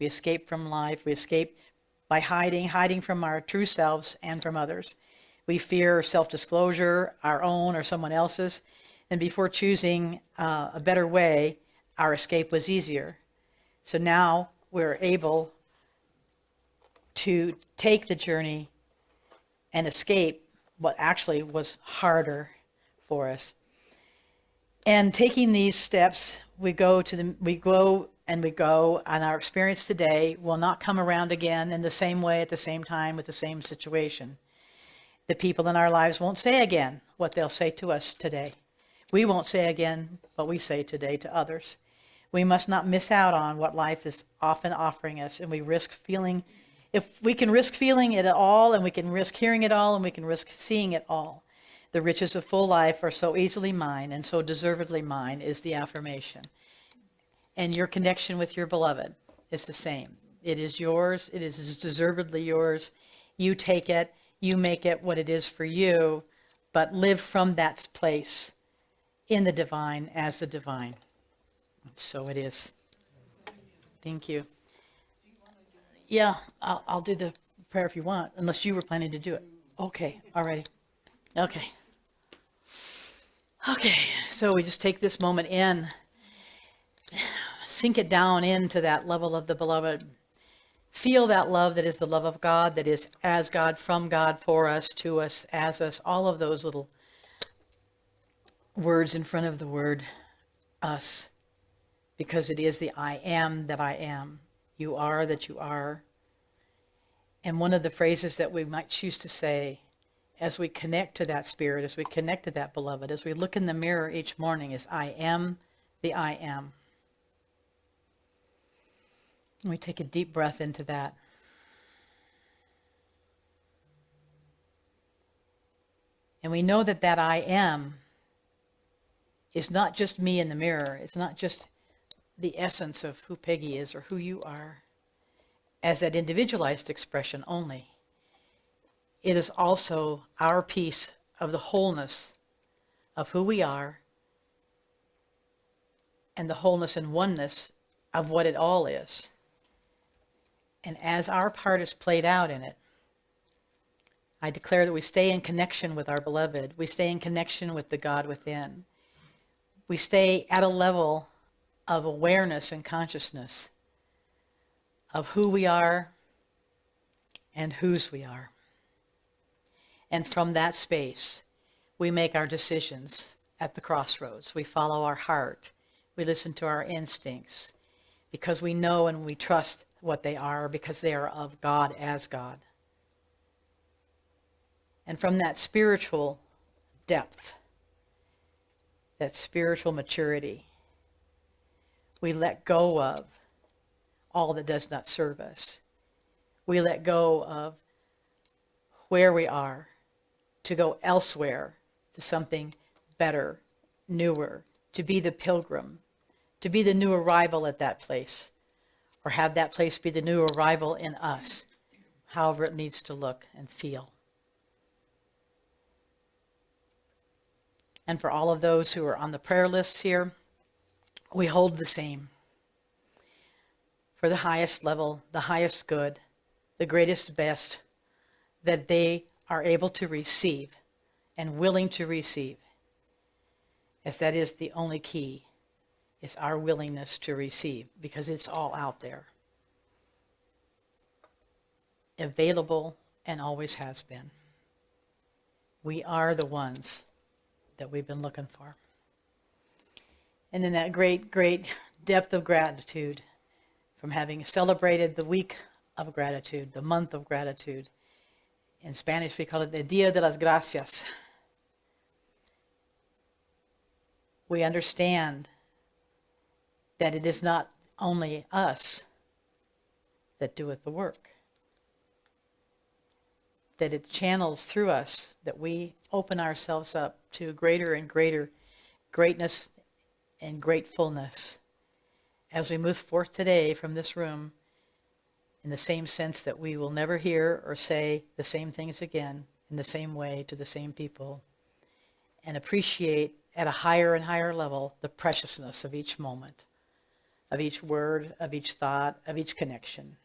We escape from life. We escape by hiding from our true selves and from others. We fear self-disclosure, our own or someone else's. And before choosing a better way, our escape was easier. So now we're able to take the journey and escape what actually was harder for us. And taking these steps, we go, and our experience today will not come around again in the same way, at the same time, with the same situation. The people in our lives won't say again what they'll say to us today. We won't say again what we say today to others. We must not miss out on what life is often offering us, and we risk feeling, if we can risk feeling it all, and we can risk hearing it all, and we can risk seeing it all. The riches of full life are so easily mine, and so deservedly mine is the affirmation. And your connection with your beloved is the same. It is yours. It is deservedly yours. You take it. You make it what it is for you, but live from that place in the divine as the divine. So it is. Thank you. Yeah, I'll do the prayer if you want, unless you were planning to do it. Okay, alrighty. Okay. Okay, so we just take this moment in, sink it down into that level of the beloved. Feel that love that is the love of God, that is as God, from God, for us, to us, as us, all of those little words in front of the word us, because it is the I am that I am. You are that you are. And one of the phrases that we might choose to say as we connect to that spirit, as we connect to that beloved, as we look in the mirror each morning is I am the I am. And we take a deep breath into that. And we know that that I am is not just me in the mirror. It's not just the essence of who Peggy is or who you are as that individualized expression only. It is also our piece of the wholeness of who we are and the wholeness and oneness of what it all is. And as our part is played out in it, I declare that we stay in connection with our beloved. We stay in connection with the God within. We stay at a level of awareness and consciousness of who we are and whose we are. And from that space, we make our decisions at the crossroads. We follow our heart. We listen to our instincts because we know and we trust what they are because they are of God as God. And from that spiritual depth, that spiritual maturity, we let go of all that does not serve us. We let go of where we are to go elsewhere to something better, newer, to be the pilgrim, to be the new arrival at that place, or have that place be the new arrival in us, however it needs to look and feel. And for all of those who are on the prayer lists here, we hold the same. For the highest level, the highest good, the greatest best that they are able to receive and willing to receive, as that is the only key, is our willingness to receive, because it's all out there, available, and always has been. We are the ones that we've been looking for. And in that great, great depth of gratitude from having celebrated the week of gratitude, the month of gratitude, in Spanish we call it the Dia de las Gracias, we understand that it is not only us that doeth the work, that it channels through us, that we open ourselves up to greater and greater greatness and gratefulness as we move forth today from this room, in the same sense that we will never hear or say the same things again in the same way to the same people, and appreciate at a higher and higher level the preciousness of each moment, of each word, of each thought, of each connection.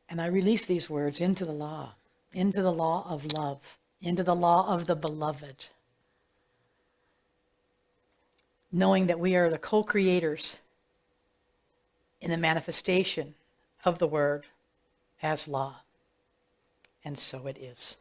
And I release these words into the law of love, into the law of the beloved, knowing that we are the co-creators in the manifestation of the word as law. And so it is.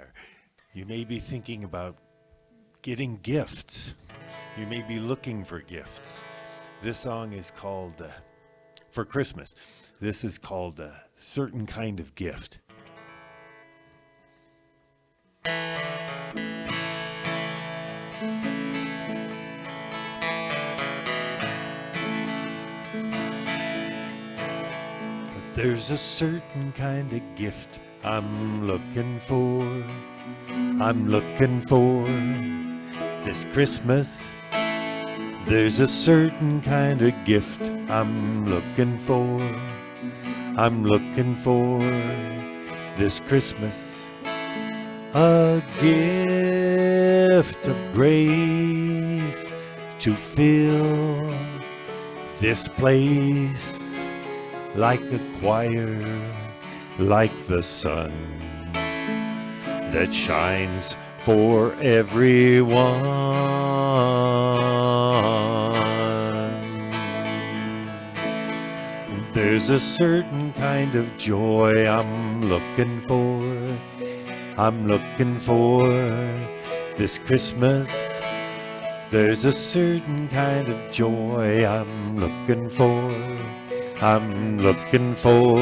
there. You may be thinking about getting gifts. You may be looking for gifts. This song is called, for Christmas, this is called A Certain Kind of Gift. There's a certain kind of gift I'm looking for. I'm looking for this Christmas. There's a certain kind of gift I'm looking for. I'm looking for this Christmas. A gift of grace to fill this place like a choir, like the sun that shines for everyone. There's a certain kind of joy I'm looking for. I'm looking for this Christmas. There's a certain kind of joy I'm looking for. I'm looking for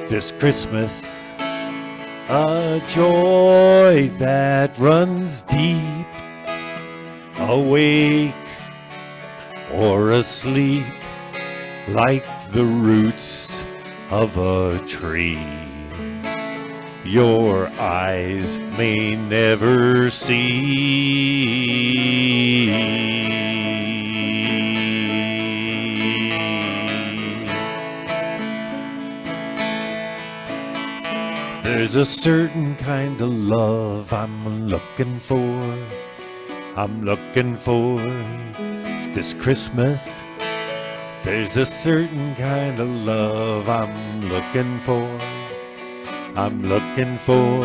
this Christmas. A joy that runs deep, awake or asleep, like the roots of a tree your eyes may never see. There's a certain kind of love I'm looking for. I'm looking for this Christmas. There's a certain kind of love I'm looking for. I'm looking for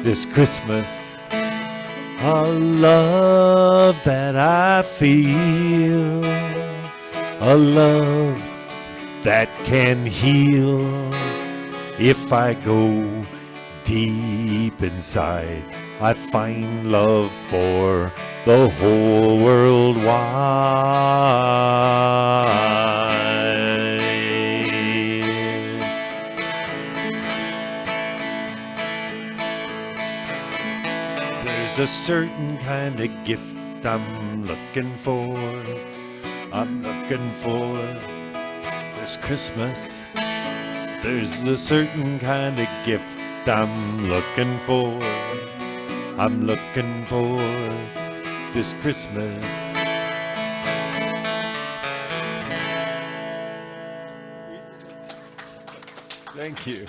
this Christmas. A love that I feel. A love that can heal. If I go deep inside, I find love for the whole world wide. There's a certain kind of gift I'm looking for. I'm looking for this Christmas. There's a certain kind of gift I'm looking for. I'm looking for this Christmas. Thank you.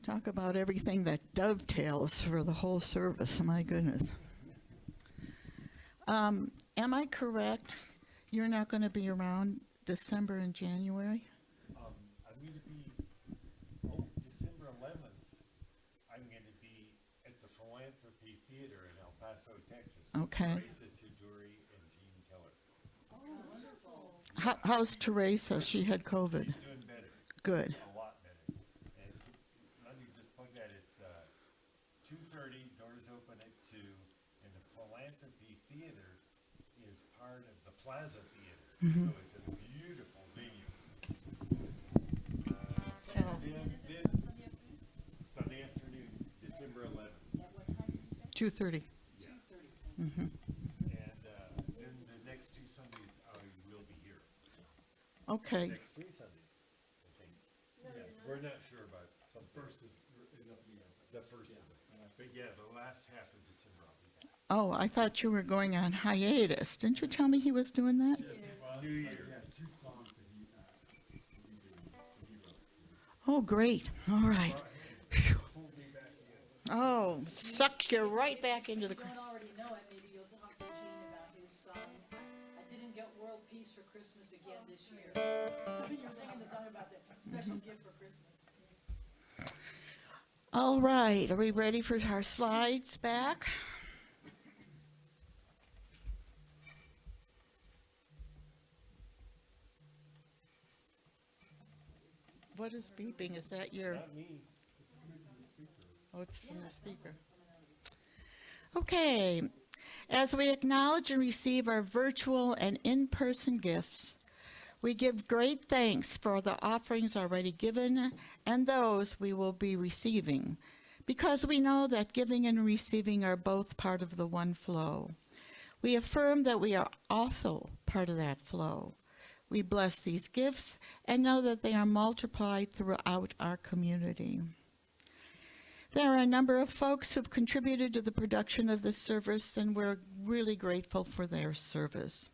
Talk about everything that dovetails for the whole service. My goodness. Am I correct? You're not going to be around December and January? I'm going to be, December 11th, I'm going to be at the Philanthropy Theater in El Paso, Texas. Okay. Teresa Taduri and Jean Keller. How's Teresa? She had COVID. She's doing better, Good. a lot better. And let me just plug that, it's 2:30, doors open at 2, and the Philanthropy Theater is part of the Plaza Theater. So it's a beautiful venue. So, Sunday afternoon, December 11th. 2:30. Yeah. And then the next 2 Sundays, I will be here. Okay. Next 3 Sundays, I think. Yes, we're not sure about some first is up in the air. The first is, but yeah, the last half of December I'll be back. Oh, I thought you were going on hiatus. Didn't you tell me he was doing that? New Year. Oh, great. All right. Phew. Oh, sucked you right back into the. If you don't already know it, maybe you'll talk to Gene about his song. I Christmas again this year. You're singing the song about the special gift for Christmas. All right, are we ready for our slides back? What is beeping? Is that your? Not me. Oh, it's from the speaker. Okay, as we acknowledge and receive our virtual and in-person gifts, we give great thanks for the offerings already given and those we will be receiving, because we know that giving and receiving are both part of the one flow. We affirm that we are also part of that flow. We bless these gifts and know that they are multiplied throughout our community. There are a number of folks who've contributed to the production of this service, and we're really grateful for their service.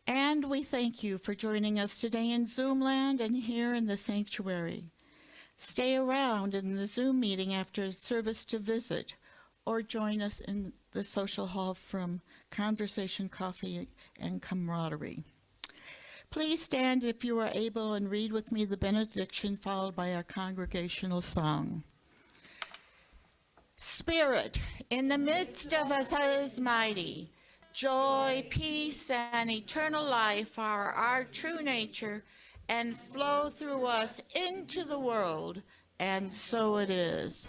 And we thank you for joining us today in Zoom land and here in the sanctuary. Stay around in the Zoom meeting after service to visit, or join us in the social hall from conversation, coffee, and camaraderie. Please stand if you are able and read with me the benediction followed by our congregational song. Spirit, in the midst of us is mighty. Joy, peace, and eternal life are our true nature and flow through us into the world, and so it is.